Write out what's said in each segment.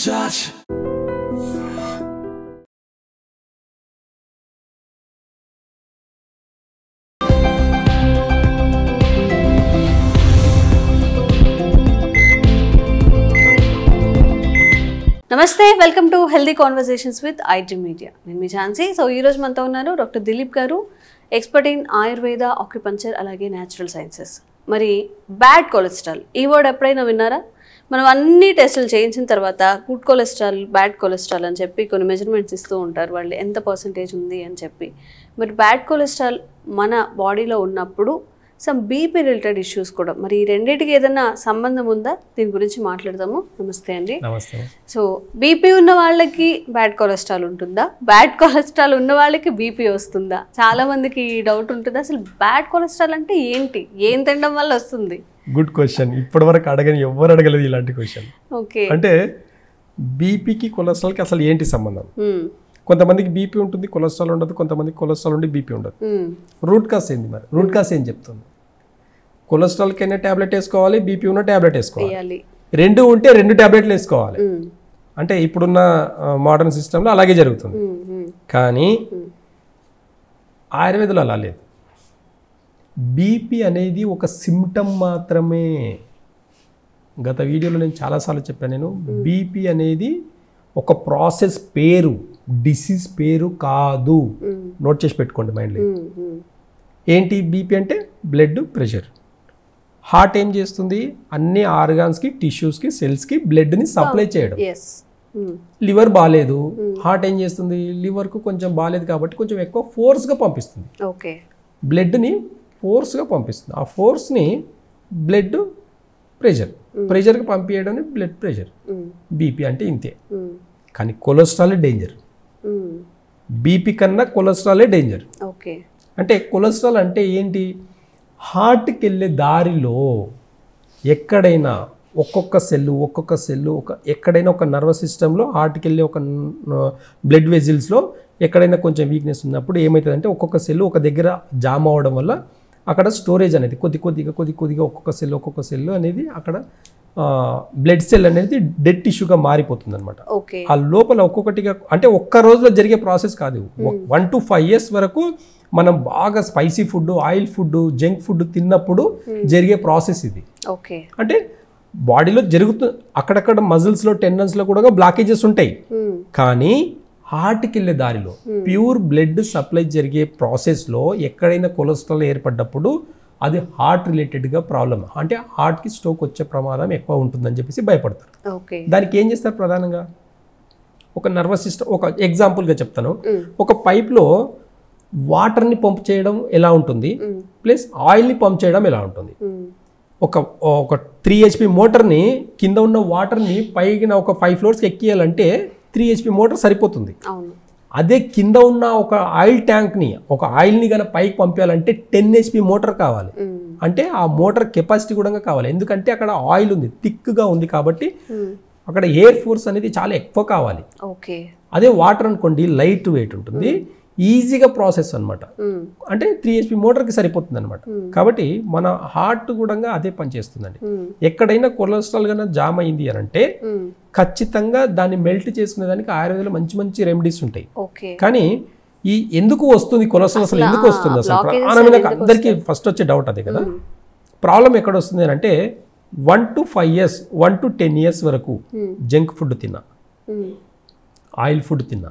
touch. నమస్తే, welcome to healthy conversations with IT media. నేను మీ Jhansi. So ఈరోజు మనతో ఉన్నారు డాక్టర్ దిలీప్ గారు, ఎక్స్పర్ట్ ఇన్ ఆయుర్వేద, ఆక్యుపంచర్, అలాగే న్యాచురల్ సైన్సెస్. మరి బ్యాడ్ కొలెస్ట్రాల్ ఈ వర్డ్ ఎప్పుడైనా విన్నారా? మనం అన్ని టెస్టులు చేయించిన తర్వాత గుడ్ కొలెస్ట్రాల్, బ్యాడ్ కొలెస్ట్రాల్ అని చెప్పి కొన్ని మెజర్మెంట్స్ ఇస్తూ ఉంటారు వాళ్ళు, ఎంత పర్సంటేజ్ ఉంది అని చెప్పి. మరి బ్యాడ్ కొలెస్ట్రాల్ మన బాడీలో ఉన్నప్పుడు సమ్ బీపీ రిలేటెడ్ ఇష్యూస్ కూడా, మరి ఈ రెండింటికి ఏదైనా సంబంధం ఉందా? దీని గురించి మాట్లాడదాము. నమస్తే అండి. నమస్తే. సో బీపీ ఉన్న వాళ్ళకి బ్యాడ్ కొలెస్ట్రాల్ ఉంటుందా? బ్యాడ్ కొలెస్ట్రాల్ ఉన్న వాళ్ళకి బీపీ వస్తుందా? చాలా మందికి ఈ డౌట్ ఉంటుంది. అసలు బ్యాడ్ కొలెస్ట్రాల్ అంటే ఏంటి, ఏం తినడం వల్ల వస్తుంది? Good question. ఇప్పటి వరకు ఎవరు అడగలేదు ఇలాంటి క్వశ్చన్. ఓకే, అంటే బీపీకి కొలెస్ట్రాల్కి అసలు ఏంటి సంబంధం? కొంతమందికి బీపీ ఉంటుంది, కొలెస్ట్రాల్ ఉండదు. కొంతమందికి కొలెస్ట్రాల్ ఉండి బీపీ ఉండదు. రూట్ కాస్ ఏంది? మరి రూట్ కాస్ ఏం చెప్తుంది? కొలెస్ట్రాల్కి అయినా ట్యాబ్లెట్ వేసుకోవాలి, బీపీ ఉన్న ట్యాబ్లెట్ వేసుకోవాలి. రెండు ఉంటే 2 ట్యాబ్లెట్లు వేసుకోవాలి. అంటే ఇప్పుడున్న మోడర్న్ సిస్టంలో అలాగే జరుగుతుంది. కానీ ఆయుర్వేదంలో అలా లేదు. బీపీ అనేది ఒక సిమ్టమ్ మాత్రమే. గత వీడియోలో నేను చాలాసార్లు చెప్పాను. నేను బీపీ అనేది ఒక ప్రాసెస్ పేరు, డిసీజ్ పేరు కాదు. నోట్ చేసి పెట్టుకోండి మైండ్లో. ఏంటి బీపీ అంటే? Blood pressure. హార్ట్ ఏం చేస్తుంది? అన్ని ఆర్గాన్స్కి, టిష్యూస్కి, సెల్స్కి బ్లడ్ని సప్లై చేయడం. లివర్ బాగాలేదు, హార్ట్ ఏం చేస్తుంది? లివర్కు కొంచెం బాగాలేదు కాబట్టి కొంచెం ఎక్కువ ఫోర్స్గా పంపిస్తుంది. బ్లడ్ని ఫోర్స్గా పంపిస్తుంది. ఆ ఫోర్స్ని బ్లడ్ ప్రెషర్, ప్రెషర్కి పంపించడం బ్లడ్ ప్రెషర్. బీపీ అంటే ఇంతే. కానీ కొలెస్ట్రాల్ డేంజర్. బీపీ కన్నా కొలెస్ట్రాలే డేంజర్. అంటే కొలెస్ట్రాల్ అంటే ఏంటి? హార్ట్కి వెళ్ళే దారిలో ఎక్కడైనా ఒక్కొక్క సెల్లు ఎక్కడైనా ఒక నర్వస్ సిస్టంలో, హార్ట్కి వెళ్ళే ఒక బ్లడ్ వెజిల్స్లో ఎక్కడైనా కొంచెం వీక్నెస్ ఉన్నప్పుడు ఏమవుతుందంటే ఒక్కొక్క సెల్లు ఒక దగ్గర జామ్ అవ్వడం వల్ల అక్కడ స్టోరేజ్ అనేది కొద్దిగా ఒక్కొక్క సెల్ అనేది అక్కడ బ్లడ్ సెల్ అనేది డెడ్ టిష్యూగా మారిపోతుంది అనమాట. ఆ లోపల ఒక్కొక్కటిగా, అంటే ఒక్క రోజులో జరిగే ప్రాసెస్ కాదు. 1 to 5 years వరకు మనం బాగా spicy food, oil food, junk food తిన్నప్పుడు జరిగే ప్రాసెస్ ఇది. అంటే బాడీలో జరుగుతుంది. అక్కడక్కడ మజిల్స్లో, టెండన్స్లో కూడా బ్లాకేజెస్ ఉంటాయి. కానీ హార్ట్కి వెళ్ళే దారిలో ప్యూర్ బ్లడ్ సప్లై జరిగే ప్రాసెస్లో ఎక్కడైనా కొలెస్ట్రాల్ ఏర్పడ్డప్పుడు అది హార్ట్ రిలేటెడ్గా ప్రాబ్లమ్, అంటే హార్ట్కి స్ట్రోక్ వచ్చే ప్రమాదం ఎక్కువ ఉంటుందని చెప్పేసి భయపడతారు. దానికి ఏం చేస్తారు? ప్రధానంగా ఒక నర్వస్ సిస్టమ్, ఒక ఎగ్జాంపుల్గా చెప్తాను. ఒక పైప్లో వాటర్ని పంప్ చేయడం ఎలా ఉంటుంది, ప్లస్ ఆయిల్ని పంప్ చేయడం ఎలా ఉంటుంది. ఒక 3 HP మోటార్ని కింద ఉన్న వాటర్ని పైన ఒక 5 floors ఎక్కియాలంటే 3 HP మోటార్ సరిపోతుంది. అదే కింద ఉన్న ఒక ఆయిల్ ట్యాంక్ని, ఒక ఆయిల్ని కనుక పైకి పంపించాలంటే 10 HP మోటార్ కావాలి. అంటే ఆ మోటార్ కెపాసిటీ కూడా కావాలి. ఎందుకంటే అక్కడ ఆయిల్ ఉంది, థిక్గా ఉంది కాబట్టి అక్కడ ఎయిర్ ఫోర్స్ అనేది చాలా ఎక్కువ కావాలి. అదే వాటర్ అనుకోండి, లైట్ వెయిట్ ఉంటుంది, ఈజీగా ప్రాసెస్ అనమాట. అంటే 3 HP మోటార్కి సరిపోతుంది అనమాట. కాబట్టి మన హార్ట్ కూడా అదే పని చేస్తుందండి. ఎక్కడైనా కొలెస్ట్రాల్ కన్నా జామ్ అయింది అని అంటే ఖచ్చితంగా దాన్ని మెల్ట్ చేసుకునే దానికి ఆయుర్వేదంలో మంచి రెమెడీస్ ఉంటాయి. కానీ ఈ ఎందుకు వస్తుంది కొలెస్ట్రాల్, అసలు ఎందుకు వస్తుంది? అసలు అందరికీ ఫస్ట్ వచ్చే డౌట్ అదే కదా. ప్రాబ్లం ఎక్కడ వస్తుంది అని అంటే 1 to 5 years, 1 to 10 years వరకు జంక్ ఫుడ్ తిన్నా, ఆయిల్ ఫుడ్ తిన్నా,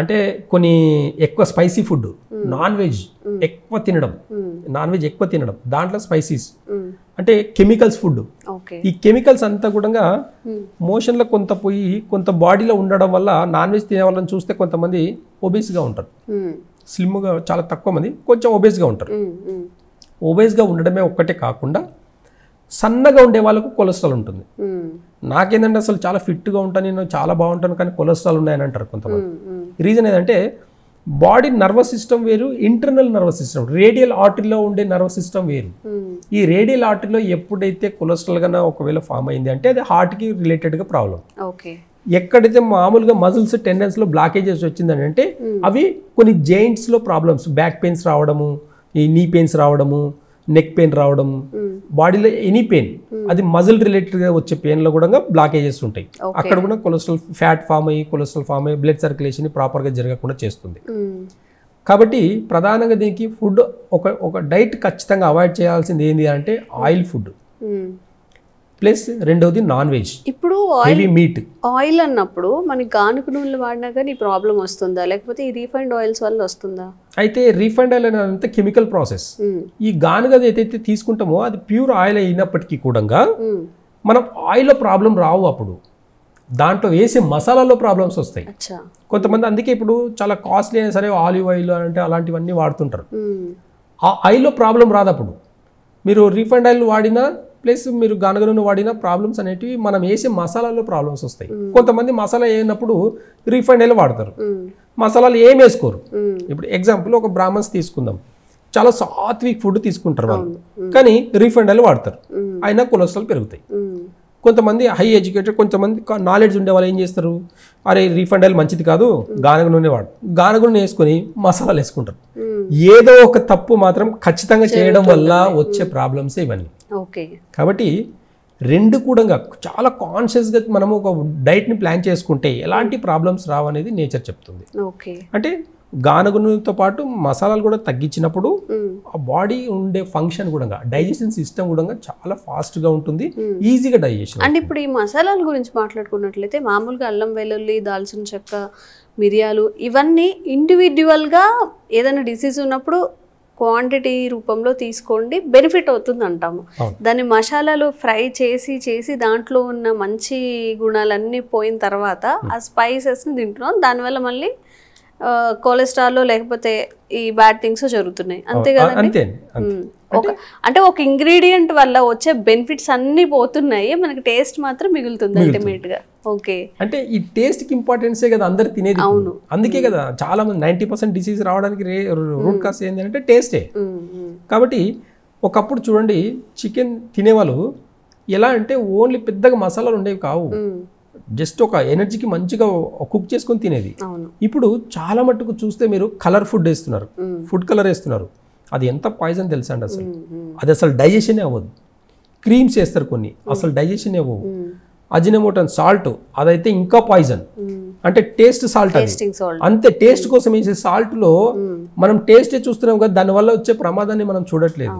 అంటే కొన్ని ఎక్కువ స్పైసీ ఫుడ్, నాన్ వెజ్ ఎక్కువ తినడం, దాంట్లో స్పైసీస్ అంటే కెమికల్స్ ఫుడ్. ఈ కెమికల్స్ అంతా కూడా మోషన్లో కొంత బాడీలో ఉండడం వల్ల నాన్ వెజ్ తినే వాళ్ళని చూస్తే కొంతమంది ఒబేస్గా ఉంటారు, స్లిమ్గా, చాలా తక్కువ మంది కొంచెం ఒబేస్గా ఉంటారు. ఒబేస్గా ఉండడమే ఒక్కటే కాకుండా సన్నగా ఉండే వాళ్ళకు కొలెస్ట్రాల్ ఉంటుంది. నాకేంటంటే అసలు చాలా ఫిట్గా ఉంటాను, నేను చాలా బాగుంటాను, కానీ కొలెస్ట్రాల్ ఉన్నాయని అంటారు కొంతమంది. రీజన్ ఏంటంటే బాడీ నర్వస్ సిస్టమ్ వేరు, ఇంటర్నల్ నర్వస్ సిస్టమ్, రేడియల్ ఆర్టరీలో ఉండే నర్వస్ సిస్టమ్ వేరు. ఈ రేడియల్ ఆర్టరీలో ఎప్పుడైతే కొలెస్ట్రాల్ కన్నా ఒకవేళ ఫామ్ అయింది అంటే అది హార్ట్కి రిలేటెడ్గా ప్రాబ్లం. ఎక్కడైతే మామూలుగా మజిల్స్, టెండన్స్లో బ్లాకేజెస్ వచ్చిందని అంటే అవి కొన్ని జాయింట్స్లో ప్రాబ్లమ్స్, బ్యాక్ పెయిన్స్ రావడము, ఈ నీ పెయిన్స్ రావడము, నెక్ పెయిన్ రావడం, బాడీలో ఎనీ పెయిన్, అది మజిల్ రిలేటెడ్గా వచ్చే పెయిన్లో కూడా బ్లాకేజెస్ ఉంటాయి. అక్కడ కూడా కొలెస్ట్రాల్ ఫ్యాట్ ఫామ్ అయ్యి కొలెస్ట్రాల్ ఫామ్ అయ్యి బ్లడ్ సర్క్యులేషన్ ప్రాపర్గా జరగకుండా చేస్తుంది. కాబట్టి ప్రధానంగా దీనికి ఫుడ్ ఒక డైట్ ఖచ్చితంగా అవాయిడ్ చేయాల్సింది ఏంటి అంటే ఆయిల్ ఫుడ్, ప్లస్ రెండవది నాన్ వెజ్. ఇప్పుడు హెవీ మీట్. ఆయిల్ అన్నప్పుడు మనకి గానుగ నూనెలు వాడినా కానీ ప్రాబ్లం వస్తుందా, లేకపోతే ఈ రీఫైండ్ ఆయిల్స్ వల్ల వస్తుందా? అయితే రీఫైండ్ ఆయిల్ అనేది కెమికల్ ప్రాసెస్. ఈ గానుగది ఏదైతే తీసుకుంటామో అది ప్యూర్ ఆయిల్ అయినప్పటికీ కూడా మనం ఆయిల్లో ప్రాబ్లం రావు. అప్పుడు దాంట్లో వేసే మసాలాలో ప్రాబ్లమ్స్ వస్తాయి. కొంతమంది అందుకే ఇప్పుడు చాలా కాస్ట్లీ అయినా సరే ఆలివ్ ఆయిల్ అంటే అలాంటివన్నీ వాడుతుంటారు. ఆ ఆయిల్లో ప్రాబ్లం రాదు. అప్పుడు మీరు రీఫైండ్ ఆయిల్ వాడినా ప్లస్ మీరు గానుగ నూనె వాడిన ప్రాబ్లమ్స్ అనేటివి మనం వేసే మసాలాలో ప్రాబ్లమ్స్ వస్తాయి. కొంతమంది మసాలా వేయనప్పుడు రీఫైండ్ ఆయిల్ వాడతారు, మసాలాలు ఏం వేసుకోరు. ఇప్పుడు ఎగ్జాంపుల్ ఒక బ్రాహ్మణ్స్ తీసుకుందాం, చాలా సాత్విక్ ఫుడ్ తీసుకుంటారు వాళ్ళు, కానీ రీఫైండ్ ఆయిల్ వాడతారు, అయినా కొలెస్ట్రాల్ పెరుగుతాయి. కొంతమంది హై ఎడ్యుకేటెడ్, కొంతమంది నాలెడ్జ్ ఉండే వాళ్ళు ఏం చేస్తారు, అరే రీఫైండ్ ఆయిల్ మంచిది కాదు, గానుగ నూనె వాడు, గానుగ నూనె వేసుకొని మసాలాలు వేసుకుంటారు. ఏదో ఒక తప్పు మాత్రం ఖచ్చితంగా చేయడం వల్ల వచ్చే ప్రాబ్లమ్స్ ఇవన్నీ. కాబట్టి రెండు కూడా చాలా కాన్షియస్గా మనము ఒక డైట్ని ప్లాన్ చేసుకుంటే ఎలాంటి ప్రాబ్లమ్స్ రావనేది నేచర్ చెప్తుంది. అంటే గానుగ నూనెతో పాటు మసాలాలు కూడా తగ్గించినప్పుడు ఆ బాడీ ఉండే ఫంక్షన్ కూడా డైజెషన్ సిస్టమ్ కూడా చాలా ఫాస్ట్గా ఉంటుంది, ఈజీగా డైజెషన్. అంటే ఇప్పుడు ఈ మసాలాల గురించి మాట్లాడుకున్నట్లయితే మామూలుగా అల్లం వెల్లుల్లి, దాల్చిన చెక్క, మిరియాలు ఇవన్నీ ఇండివిడ్యువల్గా ఏదైనా డిసీజ్ ఉన్నప్పుడు క్వాంటిటీ రూపంలో తీసుకోండి, బెనిఫిట్ అవుతుంది అంటాము. దాన్ని మసాలాలు ఫ్రై చేసి దాంట్లో ఉన్న మంచి గుణాలన్నీ పోయిన తర్వాత ఆ స్పైసెస్ని తింటున్నాం, దానివల్ల మళ్ళీ కొలెస్ట్రాల్ లేకపోతే ఈ బ్యాడ్ థింగ్స్ జరుగుతున్నాయి, అంతే కదండి. అంటే ఒక ఇంగ్రీడియంట్ వల్ల వచ్చే బెనిఫిట్స్ అన్ని పోతున్నాయి, మనకి టేస్ట్ మాత్రం మిగులుతుంది అల్టిమేట్ గా. ఓకే, అంటే ఈ టేస్ట్ కి ఇంపార్టెన్సే కదా అందరు తినేది. అవును, అందుకే కదా చాలా మంది 90% డిసీజ్ రావడానికి రూట్ కాస్ ఏంటంటే టేస్టే. కాబట్టి ఒకప్పుడు చూడండి చికెన్ తినేవాళ్ళు ఎలా అంటే ఓన్లీ పెద్దగా మసాలాలు ఉండేవి కావు, జస్ట్ ఒక ఎనర్జీకి మంచిగా కుక్ చేసుకొని తినేది. ఇప్పుడు చాలా మట్టుకు చూస్తే మీరు కలర్ ఫుడ్ వేస్తున్నారు, ఫుడ్ కలర్ వేస్తున్నారు, అది ఎంత పాయిజన్ తెలుసా అండి. అది అసలు డైజెషన్ అవ్వదు. క్రీమ్స్ వేస్తారు కొన్ని, అసలు డైజెషన్ అవ్వవు. అజినోమోటో సాల్ట్, అదైతే ఇంకా పాయిజన్. అంటే టేస్ట్ సాల్ట్ అంతే, టేస్ట్ కోసం వేసే సాల్ట్ లో మనం టేస్టే చూస్తున్నాం కదా, దానివల్ల వచ్చే ప్రమాదాన్ని మనం చూడట్లేదు.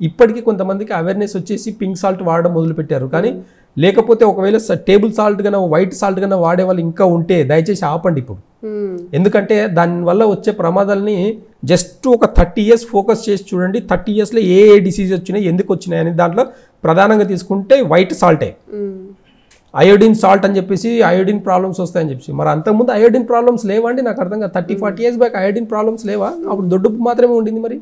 ఇప్పటికీ కొంతమందికి అవేర్నెస్ వచ్చేసి పింక్ సాల్ట్ వాడడం మొదలు పెట్టారు, కానీ లేకపోతే ఒకవేళ టేబుల్ సాల్ట్ కన్నా వైట్ సాల్ట్ కన్నా వాడే వాళ్ళు ఇంకా ఉంటే దయచేసి ఆపండి ఇప్పుడు. ఎందుకంటే దానివల్ల వచ్చే ప్రమాదాలని జస్ట్ ఒక 30 years ఫోకస్ చేసి చూడండి. 30 yearsలో ఏ డిసీజ్ వచ్చినాయి, ఎందుకు వచ్చినాయి అని దాంట్లో ప్రధానంగా తీసుకుంటే వైట్ సాల్టే. అయోడిన్ సాల్ట్ అని చెప్పేసి అయోడిన్ ప్రాబ్లమ్స్ వస్తాయని చెప్పేసి, మరి అంతకుముందు అయోడిన్ ప్రాబ్లమ్స్ లేవండి? నాకు అర్థం కాదు. 30-40 years బ్యాక్ అయోడిన్ ప్రాబ్లమ్స్ లేవా? అప్పుడు దొడ్డుపు మాత్రమే ఉండింది. మరి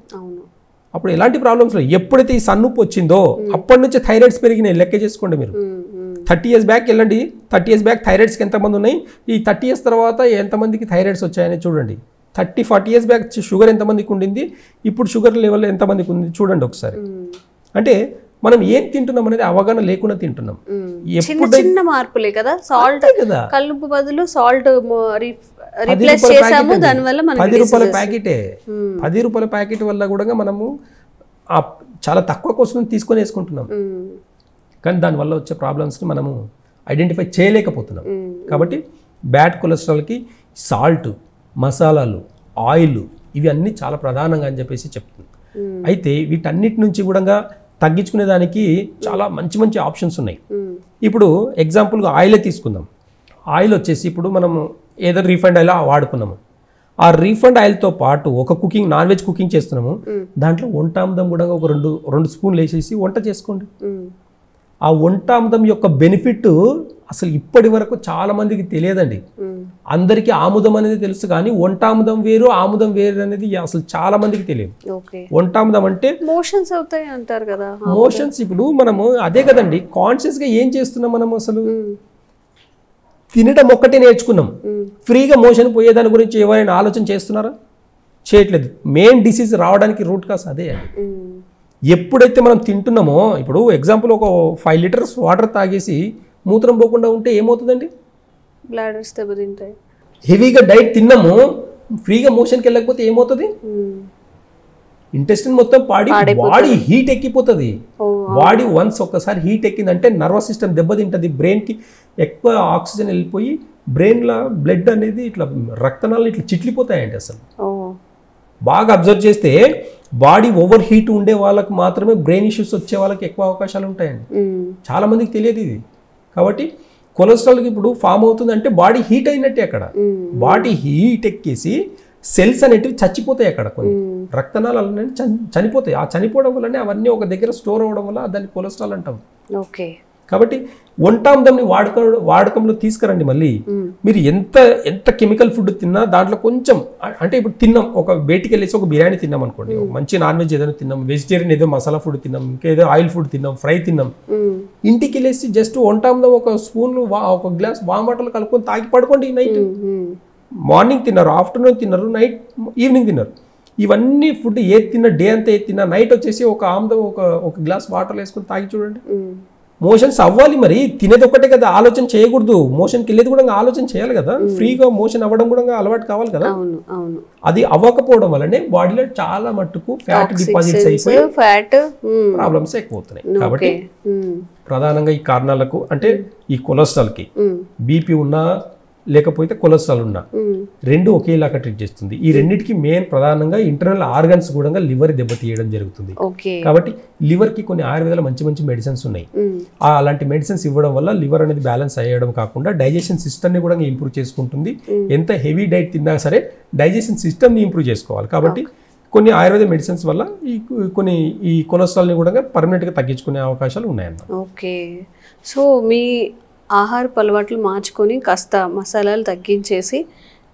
అప్పుడు ఎలాంటి ప్రాబ్లమ్స్ లేవు. ఎప్పుడైతే ఈ సన్నుప్పు వచ్చిందో అప్పటి నుంచి థైరాయిడ్స్ పెరిగినాయి. లెక్క చేసుకోండి మీరు. 30 years బ్యాక్ వెళ్ళండి, 30 years బ్యాక్ థైరాయిడ్స్కి ఎంతమంది ఉన్నాయి, ఈ 30 years తర్వాత ఎంతమందికి థైరాయిడ్స్ వచ్చాయని చూడండి. 30-40 years బ్యాక్ షుగర్ ఎంతమందికి ఉండింది, ఇప్పుడు షుగర్ లెవెల్ ఎంతమందికి ఉంది చూడండి ఒకసారి. అంటే మనం ఏం తింటున్నాం అనేది అవగాహన లేకుండా తింటున్నాం. చిన్న మార్పులే కదా, సాల్ట్ కల్లుపు బదులు సాల్ట్ రీప్లేస్ చేసాము, దాని వల్ల మనకి 10 రూపాయల ప్యాకెటే. 10 రూపాయల ప్యాకెట్ వల్ల కూడా మనము చాలా తక్కువ కోసం తీసుకొని వేసుకుంటున్నాం, కానీ దానివల్ల వచ్చే ప్రాబ్లమ్స్ని మనము ఐడెంటిఫై చేయలేకపోతున్నాం. కాబట్టి బ్యాడ్ కొలెస్ట్రాల్కి సాల్ట్, మసాలాలు, ఆయిల్ ఇవి అన్నీ చాలా ప్రధానంగా అని చెప్పేసి చెప్తుంది. అయితే వీటన్నిటి నుంచి కూడా తగ్గించుకునే దానికి చాలా మంచి మంచి ఆప్షన్స్ ఉన్నాయి. ఇప్పుడు ఎగ్జాంపుల్గా ఆయిలే తీసుకుందాం. ఆయిల్ వచ్చేసి ఇప్పుడు మనము ఏదో రీఫైండ్ ఆయిల్ వాడుకున్నాము, ఆ రీఫైండ్ ఆయిల్తో పాటు ఒక కుకింగ్ నాన్ వెజ్ కుకింగ్ చేస్తున్నాము, దాంట్లో వంటామదం కూడా ఒక 2 స్పూన్లు వేసేసి వంట చేసుకోండి. ఆ వంటామదం యొక్క బెనిఫిట్ అసలు ఇప్పటి వరకు చాలా మందికి తెలియదండి. అందరికీ ఆముదం అనేది తెలుసు, కానీ వంటాముదం వేరు ఆముదం వేరు అనేది అసలు చాలా మందికి తెలియదు. వంటాముదం అంటే మోషన్స్ అవుతాయి అంటారు కదా. మోషన్స్ ఇప్పుడు మనము అదే కదండి, కాన్షియస్ గా ఏం చేస్తున్నాం మనం, అసలు తినడం ఒక్కటే నేర్చుకున్నాం. ఫ్రీగా మోషన్ పోయేదాని గురించి ఎవరైనా ఆలోచన చేస్తున్నారా? చేయట్లేదు. మెయిన్ డిసీజ్ రావడానికి రూట్ కాస్ అదే అండి. ఎప్పుడైతే మనం తింటున్నామో, ఇప్పుడు ఎగ్జాంపుల్ ఒక 5 liters వాటర్ తాగేసి మూత్రం పోకుండా ఉంటే ఏమవుతుందండి? బ్లాడర్స్ దెబ్బతింటాయి. హెవీగా డైట్ తిన్నాము, ఫ్రీగా మోషన్కి వెళ్ళకపోతే ఏమవుతుంది? ఇంటెస్టిన్ మొత్తం బాడీ హీట్ ఎక్కిపోతుంది. బాడీ వన్స్ ఒక్కసారి హీట్ ఎక్కిందంటే నర్వస్ సిస్టమ్ దెబ్బతింటుంది, బ్రెయిన్కి ఎక్కువ ఆక్సిజన్ వెళ్ళిపోయి బ్రెయిన్లో బ్లడ్ అనేది ఇట్లా రక్తనాలు ఇట్లా చిట్లిపోతాయండి. అసలు బాగా అబ్జర్వ్ చేస్తే బాడీ ఓవర్ హీట్ ఉండే వాళ్ళకి మాత్రమే బ్రెయిన్ ఇష్యూస్ వచ్చే వాళ్ళకి ఎక్కువ అవకాశాలు ఉంటాయండి. చాలా మందికి తెలియదు ఇది. కాబట్టి కొలెస్ట్రాల్కి ఇప్పుడు ఫామ్ అవుతుంది అంటే బాడీ హీట్ అయినట్టే. అక్కడ బాడీ హీట్ ఎక్కేసి సెల్స్ అనేటివి చచ్చిపోతాయి. అక్కడ కొన్ని రక్తనాలు అనేవి చనిపోతాయి. ఆ చనిపోవడం వల్లనే అవన్నీ ఒక దగ్గర స్టోర్ అవ్వడం వల్ల దాన్ని కొలెస్ట్రాల్ అంటాం. ఓకే. కాబట్టి వంటాందంని వాడకంలో తీసుకురండి. మళ్ళీ మీరు ఎంత కెమికల్ ఫుడ్ తిన్నా దాంట్లో కొంచెం అంటే ఇప్పుడు తిన్నాం, ఒక బయటికి వెళ్ళేసి ఒక బిర్యానీ తిన్నాం అనుకోండి, మంచి నాన్ వెజ్ ఏదైనా తిన్నాం, వెజిటేరియన్ ఏదో మసాలా ఫుడ్ తిన్నాం, ఇంకేదో ఆయిల్ ఫుడ్ తిన్నాం, ఫ్రై తిన్నాం, ఇంటికి వెళ్ళేసి జస్ట్ వంటాందం ఒక స్పూన్ ఒక గ్లాస్ వామ్ వాటర్లో కలుపుకొని తాగి పడుకోండి. నైట్ మార్నింగ్ తిన్నారు, ఆఫ్టర్నూన్ తిన్నారు, నైట్ ఈవినింగ్ తిన్నారు. ఇవన్నీ ఫుడ్ ఏది తిన్నా, డే అంతా ఏది తిన్నా, నైట్ వచ్చేసి ఒక ఆమ్దం ఒక గ్లాస్ వాటర్లో వేసుకొని తాగి చూడండి. మోషన్స్ అవ్వాలి. మరి తినేది ఒక్కటే కదా, ఆలోచన చేయకూడదు. మోషన్కి వెళ్ళేది కూడా ఆలోచన చేయాలి కదా, ఫ్రీగా మోషన్ అవ్వడం కూడా అలవాటు కావాలి కదా. అది అవ్వకపోవడం వల్లనే బాడీలో చాలా మట్టుకు ఫ్యాట్ డిపాజిట్స్ అయిపోయి ప్రాబ్లమ్స్ ఎక్కువ అవుతున్నాయి. కాబట్టి ప్రధానంగా ఈ కారణాలకు అంటే ఈ కొలెస్ట్రాల్కి బీపీ ఉన్నా లేకపోతే కొలెస్ట్రాల్ ఉన్నా రెండు ఒకేలాగా ట్రీట్ చేస్తుంది. ఈ రెండింటికి మెయిన్ ప్రధానంగా ఇంటర్నల్ ఆర్గన్స్ కూడా లివర్ దెబ్బతీయడం జరుగుతుంది. కాబట్టి లివర్ కి కొన్ని ఆయుర్వేదాల మంచి మెడిసిన్స్ ఉన్నాయి. అలాంటి మెడిసిన్స్ ఇవ్వడం వల్ల లివర్ అనేది బ్యాలెన్స్ అయ్యడం కాకుండా డైజెషన్ సిస్టమ్ ని కూడా ఇంప్రూవ్ చేసుకుంటుంది. ఎంత హెవీ డైట్ తిన్నా సరే డైజెషన్ సిస్టమ్ ని ఇంప్రూవ్ చేసుకోవాలి. కాబట్టి కొన్ని ఆయుర్వేద మెడిసిన్స్ వల్ల ఈ కొలెస్ట్రాల్ ని కూడా పర్మనెంట్ గా తగ్గించుకునే అవకాశాలు ఉన్నాయన్నమాట. ఓకే. సో మీ ఆహారపు అలవాట్లు మార్చుకొని కాస్త మసాలాలు తగ్గించేసి,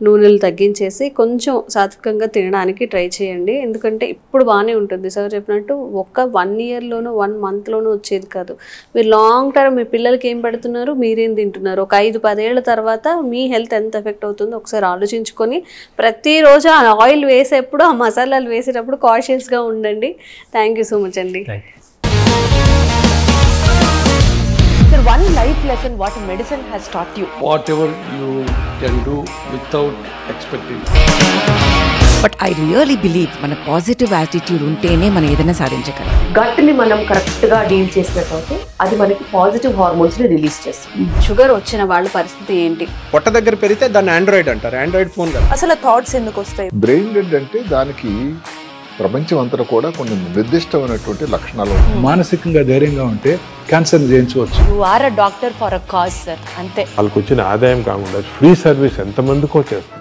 నూనెలు తగ్గించేసి కొంచెం సాత్వికంగా తినడానికి ట్రై చేయండి. ఎందుకంటే ఇప్పుడు బాగానే ఉంటుంది. సార్ చెప్పినట్టు 1 ఇయర్లోనూ 1 మంత్లోనూ వచ్చేది కాదు. మీరు లాంగ్ టర్మ్ మీ పిల్లలకి ఏం పెడుతున్నారు, మీరేం తింటున్నారు, ఒక 5-10 ఏళ్ల తర్వాత మీ హెల్త్ ఎంత ఎఫెక్ట్ అవుతుందో ఒకసారి ఆలోచించుకొని ప్రతిరోజు ఆ ఆయిల్ వేసేప్పుడు, ఆ మసాలాలు వేసేటప్పుడు కాషియస్గా ఉండండి. థ్యాంక్ యూ సో మచ్ అండి. Sir, one life lesson what medicine has taught you. Whatever you can do without expecting. But I really believe మన పాజిటివ్ యాటిట్యూడ్ ఉంటేనే మనం ఏదైనా సాధించగలం. గట్ ని మనం కరెక్ట్ గా డీల్ చేసినట్లయితే అది మనకి పాజిటివ్ హార్మోన్స్ ని రిలీజ్ చేస్తుంది. షుగర్ వచ్చిన వాళ్ళ పరిస్థితి ఏంటి? పొట్ట దగ్గర పెరిగితే దాన్ని ఆండ్రాయిడ్ అంటారు, ఆండ్రాయిడ్ ఫోన్ కదా. అసలు థాట్స్ ఎందుకు వస్తాయి? బ్రెయిన్ డెడ్ అంటే దానికి ప్రపంచం అంతా కూడా కొన్ని నిర్దిష్టమైనటువంటి లక్షణాలు. మానసికంగా ధైర్యంగా ఉంటే క్యాన్సర్ జయించవచ్చు. You are a doctor for a cause, sir. అంతే. వాళ్ళకి వచ్చిన ఆదాయం కాకుండా ఫ్రీ సర్వీస్ ఎంతమందికో చేస్తారు.